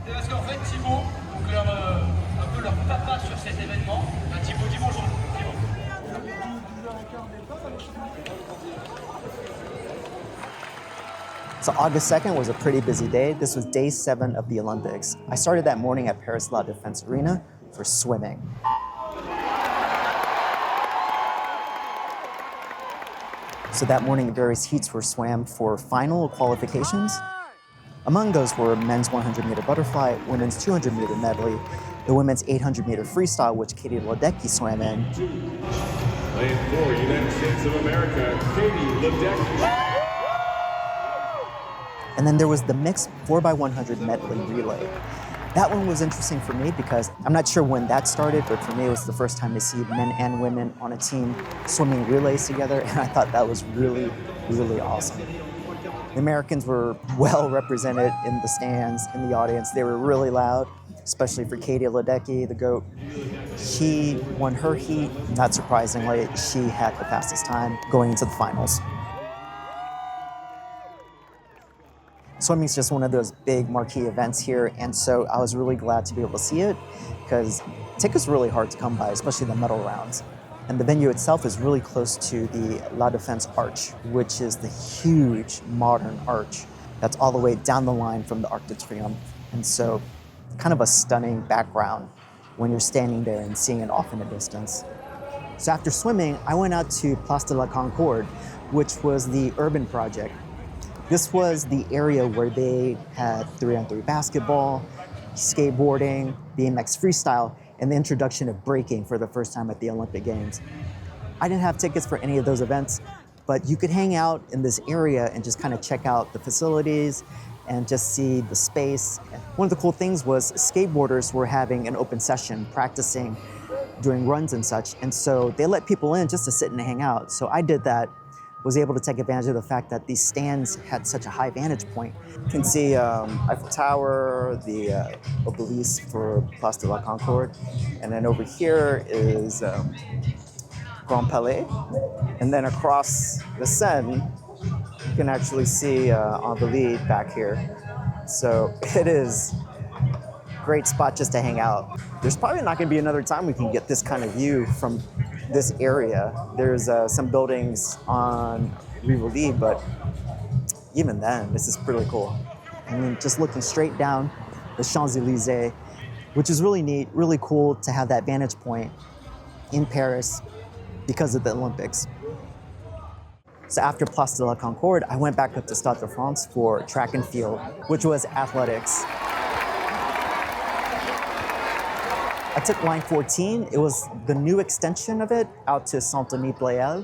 C'est parce qu'en fait, Thibaut, donc un peu leur papa sur cet événement, Thibaut, dis bonjour. So August 2nd was a pretty busy day. This was day 7 of the Olympics. I started that morning at Paris Défense Arena for swimming. So that morning, various heats were swam for final qualifications. Among those were men's 100-meter butterfly, women's 200-meter medley, the women's 800-meter freestyle, which Katie Ledecky swam in. Lane 4, United States of America, Katie Ledecky. And then there was the mixed 4x100 medley relay. That one was interesting for me because I'm not sure when that started, but for me it was the first time to see men and women on a team swimming relays together, and I thought that was really, really awesome. The Americans were well represented in the stands, in the audience. They were really loud, especially for Katie Ledecky, the GOAT. She won her heat. Not surprisingly, she had the fastest time going into the finals. Swimming is just one of those big marquee events here, and so I was really glad to be able to see it because tickets are really hard to come by, especially the medal rounds. And the venue itself is really close to the La Défense Arch, which is the huge modern arch that's all the way down the line from the Arc de Triomphe. And so kind of a stunning background when you're standing there and seeing it off in the distance. So after swimming, I went out to Place de la Concorde, which was the Urban Project. This was the area where they had 3-on-3 basketball, skateboarding, BMX Freestyle, and the introduction of breaking for the first time at the Olympic Games. I didn't have tickets for any of those events, but you could hang out in this area and just kind of check out the facilities and just see the space. One of the cool things was skateboarders were having an open session, practicing, doing runs and such, and so they let people in just to sit and hang out. So I did that. Was able to take advantage of the fact that these stands had such a high vantage point. You can see Eiffel Tower, the obelisk for Place de la Concorde, and then over here is Grand Palais. And then across the Seine, you can actually see Invalides back here. So it is a great spot just to hang out. There's probably not gonna be another time we can get this kind of view from this area. There's some buildings on Rivoli, but even then, this is pretty cool. I mean, just looking straight down the Champs-Élysées, which is really neat, really cool to have that vantage point in Paris because of the Olympics. So after Place de la Concorde, I went back up to Stade de France for track and field, which was athletics. I took line 14. It was the new extension of it out to Saint-Denis-Pleyel.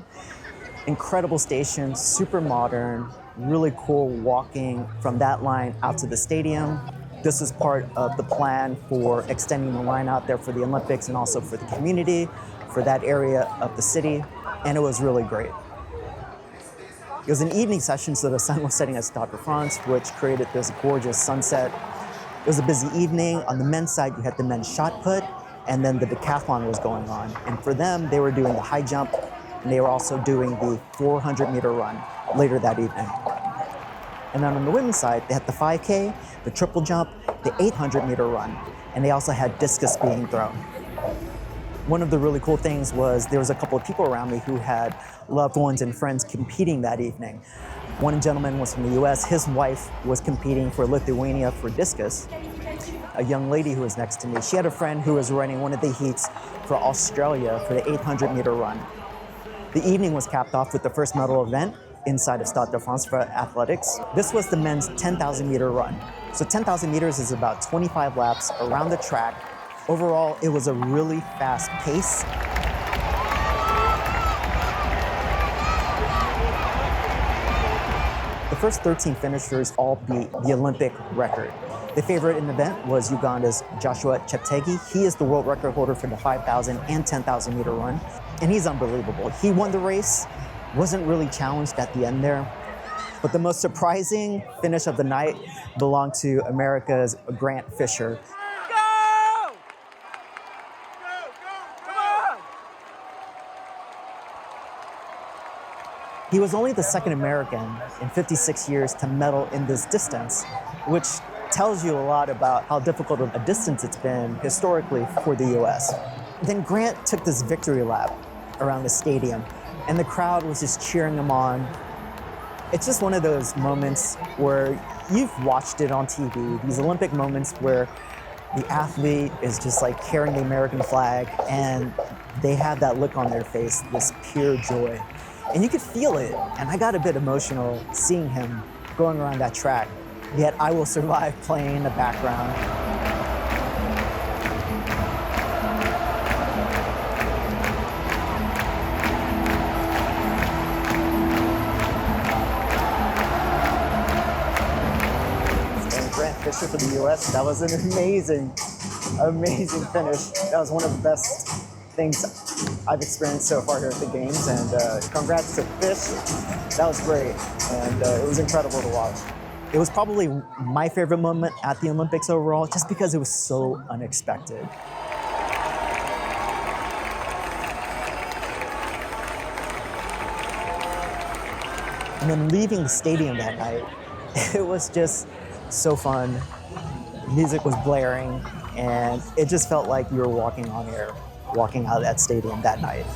Incredible station, super modern, really cool walking from that line out to the stadium. This is part of the plan for extending the line out there for the Olympics and also for the community, for that area of the city, and it was really great. It was an evening session, so the sun was setting at Stade de France, which created this gorgeous sunset. It was a busy evening. On the men's side, you had the men's shot put, and then the decathlon was going on. And for them, they were doing the high jump, and they were also doing the 400-meter run later that evening. And then on the women's side, they had the 5K, the triple jump, the 800-meter run, and they also had discus being thrown. One of the really cool things was there was a couple of people around me who had loved ones and friends competing that evening. One gentleman was from the US, his wife was competing for Lithuania for discus. A young lady who was next to me, she had a friend who was running one of the heats for Australia for the 800-meter run. The evening was capped off with the first medal event inside of Stade de France for athletics. This was the men's 10,000-meter run. So 10,000 meters is about 25 laps around the track. Overall, it was a really fast pace. The first 13 finishers all beat the Olympic record. The favorite in the event was Uganda's Joshua Cheptegei. He is the world record holder for the 5,000 and 10,000 meter run, and he's unbelievable. He won the race, wasn't really challenged at the end there, but the most surprising finish of the night belonged to America's Grant Fisher. He was only the second American in 56 years to medal in this distance, which tells you a lot about how difficult of a distance it's been historically for the US. Then Grant took this victory lap around the stadium, and the crowd was just cheering him on. It's just one of those moments where you've watched it on TV, these Olympic moments where the athlete is just like carrying the American flag and they have that look on their face, this pure joy. And you could feel it, and I got a bit emotional seeing him going around that track. Yet I Will Survive playing in the background. And Grant Fisher for the US, that was an amazing finish. That was one of the best things I've experienced so far here at the games, and congrats to Fish. That was great, and it was incredible to watch. It was probably my favorite moment at the Olympics overall, just because it was so unexpected. And then leaving the stadium that night, it was just so fun. Music was blaring, and it just felt like you were walking on air, walking out of that stadium that night.